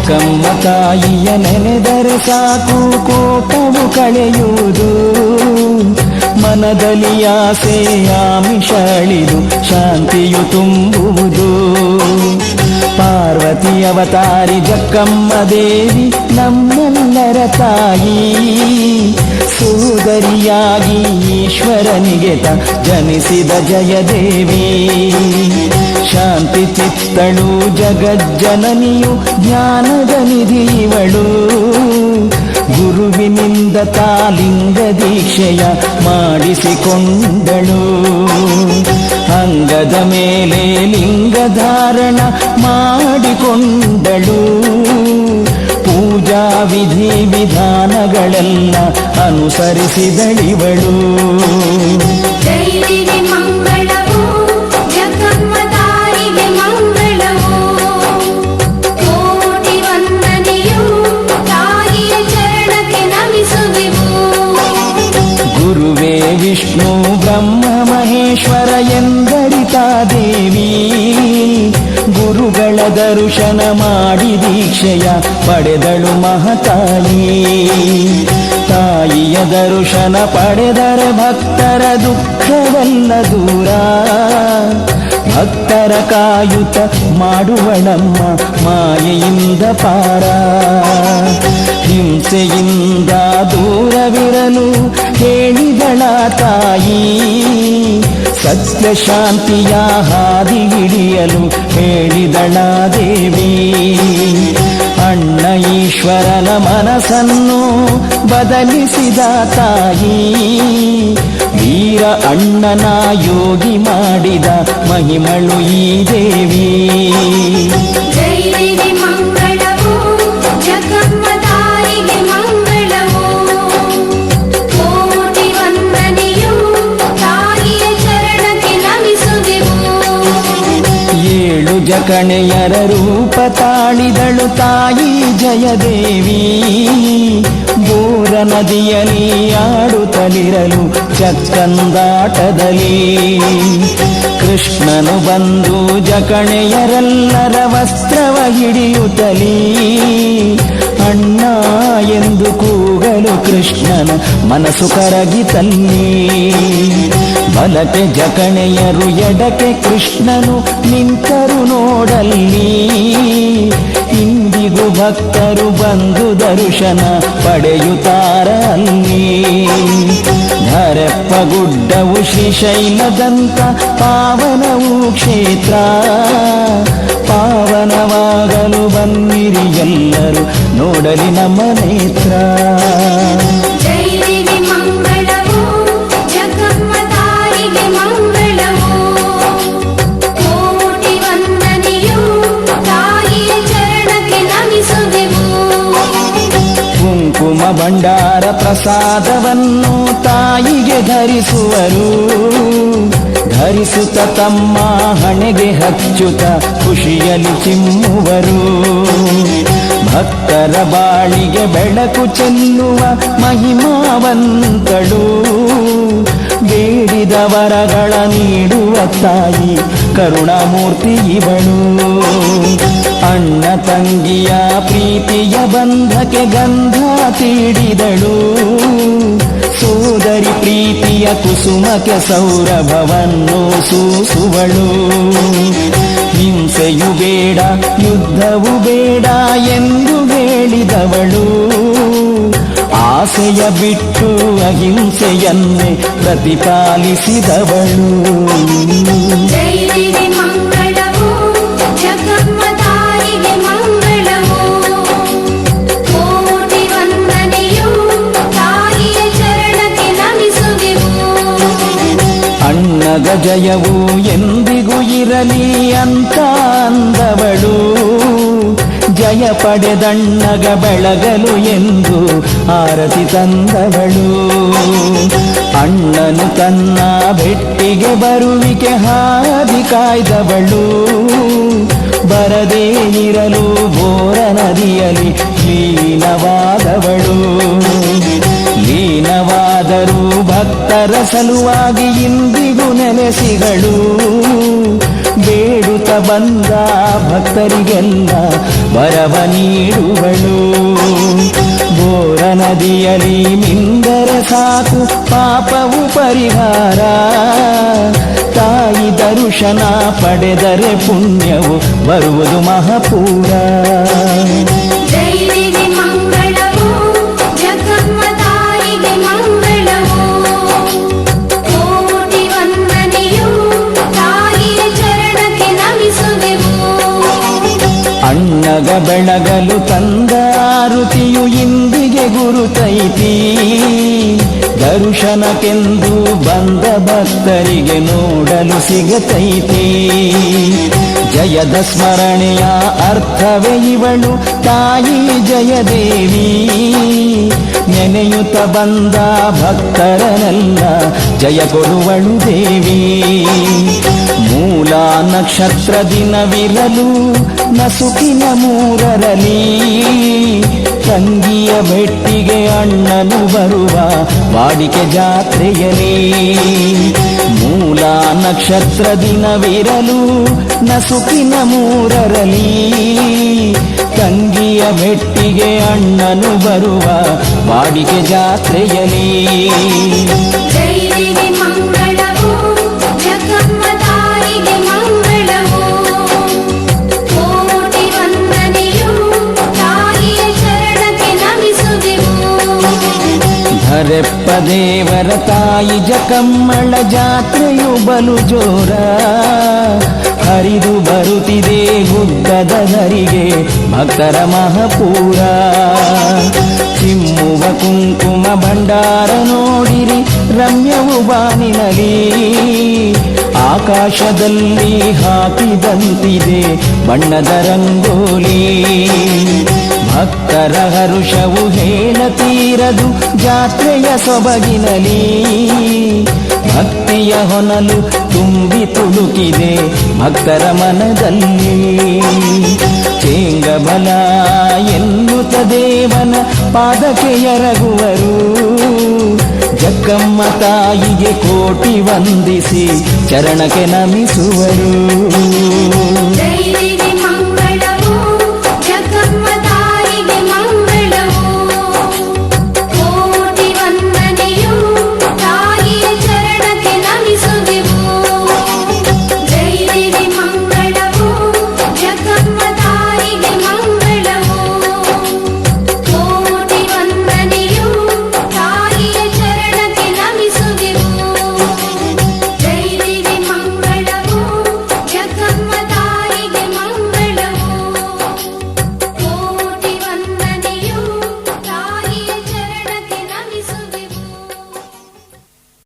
ಜಕ್ಕಮ್ಮ ತಾಯಿಯ ನೆನೆದರೆ ಸಾಕು ಕೋಪವು ಕಳೆಯುವುದು, ಮನದಲ್ಲಿ ಆಸೆ ಆಮಿಷ ಅಳಿದು ಶಾಂತಿಯು ತುಂಬುವುದು. ಪಾರ್ವತಿ ಅವತಾರಿ ಜಕ್ಕಮ್ಮ ದೇವಿ ನಮ್ಮೆಲ್ಲರ ತಾಯಿ, ಸೋದರಿಯಾಗಿ ಈಶ್ವರನಿಗೆ ಜನಿಸಿದ ಜಯದೇವಿ. ಶಾಂತಿ ಚಿತ್ತಳು ಜಗಜ್ಜನನಿಯು ಜ್ಞಾನದ ನಿಧಿಯವಳು, ಗುರುವಿನಿಂದ ತಾಲಿಂಗ ದೀಕ್ಷೆಯ ಮಾಡಿಸಿಕೊಂಡಳು. ಅಂಗದ ಮೇಲೆ ಲಿಂಗಧಾರಣ ಮಾಡಿಕೊಂಡಳು, ಪೂಜಾ ವಿಧಿ ವಿಧಾನಗಳೆಲ್ಲ ಅನುಸರಿಸಿದಳಿವಳು. ಗುರುವೇ ವಿಷ್ಣು ಬ್ರಹ್ಮ ಮಹೇಶ್ವರ ಎಂದರಿತಾ ದೇವಿ, ಗುರುಗಳ ದರ್ಶನ ಮಾಡಿ ದೀಕ್ಷೆಯ ಪಡೆದಳು ಮಹಾತಾಯಿ. ತಾಯಿಯ ದರ್ಶನ ಪಡೆದರೆ ಭಕ್ತರ ದುಃಖವೆಲ್ಲ ದೂರ, ಭಕ್ತರ ಕಾಯುತ ಮಾಡುವಳಮ್ಮ ಮಾಯೆಯಿಂದ ಪಾರ. ಹಿಂಸೆಯಿಂದ ದೂರವಿರಲು ಹೇಳಿದಳ ತಾಯಿ, ಸತ್ಯ ಶಾಂತಿಯ ಹಾದಿ ಹಿಡಿಯಲು ಹೇಳಿದಳ ದೇವಿ. ಅಣ್ಣ ಈಶ್ವರನ ಮನಸ್ಸನ್ನು ಬದಲಿಸಿದ ತಾಯಿ, ವೀರ ಅಣ್ಣನ ಯೋಗಿ ಮಾಡಿದ ಮಹಿಮಳು ಈ ದೇವಿ. ಜಕಣೆಯರ ರೂಪ ತಾಳಿದಳು ತಾಯಿ ಜಯದೇವಿ, ಬೋರ ನದಿಯಲ್ಲಿ ಆಡುತ್ತಲಿರಲು ಚಕ್ಕಂದಾಟದಲ್ಲಿ. ಕೃಷ್ಣನು ಬಂದು ಜಕಣೆಯರೆಲ್ಲರ ವಸ್ತ್ರವ ಹಿಡಿಯುತ್ತಲೀ, ಅಣ್ಣ ಎಂದು ಕೂಗಲು ಕೃಷ್ಣನ ಮನಸ್ಸು ಕರಗಿತಲ್ಲಿ. ಬಲಕ್ಕೆ ಜಕಣೆಯರು ಎಡಕ್ಕೆ ಕೃಷ್ಣನು ನಿಂತರು ನೋಡಲ್ಲಿ, ಇಂದಿಗೂ ಭಕ್ತರು ಬಂದು ದರ್ಶನ ಪಡೆಯುತ್ತಾರ ಅಲ್ಲಿ. ಧರೆಪ್ಪ ಗುಡ್ಡವು ಶ್ರೀಶೈಲದಂತ ಪಾವನವು ಕ್ಷೇತ್ರ, ಪಾವನವಾಗಲು ಬನ್ನಿರಿ ಎಲ್ಲರೂ ನೋಡಲಿ ನಮ್ಮ ನೇತ್ರ. ಕುಂಕುಮ ಭಂಡಾರ ಪ್ರಸಾದವನ್ನು ತಾಯಿಗೆ ಧರಿಸುವರು, ಧರಿಸುತ್ತ ತಮ್ಮ ಹಣೆಗೆ ಹಚ್ಚುತ್ತ ಖುಷಿಯಲ್ಲಿ ಚಿಮ್ಮುವರು. ಭಕ್ತರ ಬಾಳಿಗೆ ಬೆಳಕು ಚೆಲ್ಲುವ ಮಹಿಮಾವಂತಳು, ಬೇಡಿದ ವರಗಳ ನೀಡುವ ತಾಯಿ ಕರುಣಾಮೂರ್ತಿ ಇವಳು. ಅಣ್ಣ ತಂಗಿಯ ಪ್ರೀತಿಯ ಬಂಧಕ್ಕೆ ಗಂಧ ತೀಡಿದಳು, ಸೋದರಿ ಪ್ರೀತಿಯ ಕುಸುಮಕ್ಕೆ ಸೌರಭವನ್ನು ಸೂಸುವಳು. ಹಿಂಸೆಯು ಬೇಡ ಯುದ್ಧವು ಬೇಡ ಎಂದು ಹೇಳಿದವಳು, ಆಸೆಯ ಬಿಟ್ಟು ಅಹಿಂಸೆಯನ್ನೇ ಪ್ರತಿಪಾಲಿಸಿದವಳು. ಅಣ್ಣಗ ಜಯವು ಎಂದಿಗೂ ಇರಲಿ ಅಂತ ಅಂದವಳು, ಜಯ ಪಡೆದಣ್ಣಗ ಬೆಳಗಲು ಎಂದು ಆರತಿ ತಂದವಳು. ಅಣ್ಣನು ತನ್ನ ಭೆಟ್ಟಿಗೆ ಬರುವಿಕೆ ಹಾದಿ ಕಾಯ್ದವಳು, ಬರದೇ ಇರಲು ಬೋರ ನದಿಯಲ್ಲಿ ಲೀನವಾದವಳು. ಲೀನವಾದರೂ ಭಕ್ತರ ಸಲುವಾಗಿ ಇಂದಿಗೂ ನೆಲೆಸಿಗಳು, ಬೇಡುತ್ತ ಬಂದ ಭಕ್ತರಿಗೆಲ್ಲ ವರವ ನೀಡುವಳು. ಬೋರ ನದಿಯಲ್ಲಿ ಮಿಂದರೆ ಸಾಕು ಪಾಪವು ಪರಿಹಾರ. ತಾಯಿ ದರ್ಶನ ಪಡೆದರೆ ಪುಣ್ಯವು ಬರುವುದು ಮಹಾಪೂರ. ಅಣ್ಣಗ ಬೆಳಗಲು ತಂದ ಆರುತಿಯು ಇಂದಿಗೆ ಗುರುತೈತಿ. ದರ್ಶನಕ್ಕೆಂದು ಬಂದ ಭಕ್ತರಿಗೆ ನೋಡಲು ಸಿಗತೈತಿ. ಜಯದ ಸ್ಮರಣೆಯ ಅರ್ಥವೇ ಇವಳು ತಾಯಿ ಜಯದೇವಿ. ನೆನೆಯುತ್ತ ಬಂದ ಭಕ್ತರನೆಲ್ಲ ಜಯ ಕೊಡುವಳು ದೇವಿ. ಮೂಲ ನಕ್ಷತ್ರ ದಿನವಿರಲು ನಸುಕಿನ ಮೂರರಲ್ಲಿ ತಂಗಿಯ ಭೆಟ್ಟಿಗೆ ಅಣ್ಣನು ಬರುವ ವಾಡಿಕೆ ಜಾತ್ರೆಯಲಿ. ಮೂಲ ನಕ್ಷತ್ರ ದಿನವಿರಲು ನಸುಕಿನ ಮೂರರಲ್ಲಿ ತಂಗಿಯ ಭೆಟ್ಟಿಗೆ ಅಣ್ಣನು ಬರುವ ವಾಡಿಕೆ ಜಾತ್ರೆಯಲಿ. ಧರೆಪ್ಪ ದೇವರ ತಾಯಿ ಜಕಮ್ಮಳ ಜಾತ್ರೆಯು ಬಲು ಜೋರ. ಹರಿದು ಬರುತ್ತಿದೆ ಗುಡ್ಡದ ಧರಿಗೆ ಭಕ್ತರ ಮಹಾಪೂರ. ಚಿಮ್ಮುವ ಕುಂಕುಮ ಭಂಡಾರ ನೋಡಿರಿ ರಮ್ಯವು ಬಾನಿನಲಿ. ಆಕಾಶದಲ್ಲಿ ಹಾಕಿದಂತಿದೆ ಬಣ್ಣದ ರಂಗೋಲಿ. ಭಕ್ತರ ಹರುಷವು ಹೇಳತೀರದು ಜಾತ್ರೆಯ ಸೊಬಗಿನಲಿ. ಭಕ್ತಿಯ ಹೊನಲು ತುಂಬಿ ತುಳುಕಿದೆ ಭಕ್ತರ ಮನದಲ್ಲಿ. ಚೇಂಗಬಲ ಎನ್ನುತ್ತ ದೇವನ ಪಾದಕ್ಕೆ ಎರಗುವರು. ಜಕ್ಕಮ್ಮ ತಾಯಿಗೆ ಕೋಟಿ ವಂದಿಸಿ ಚರಣಕ್ಕೆ ನಮಿಸುವರು.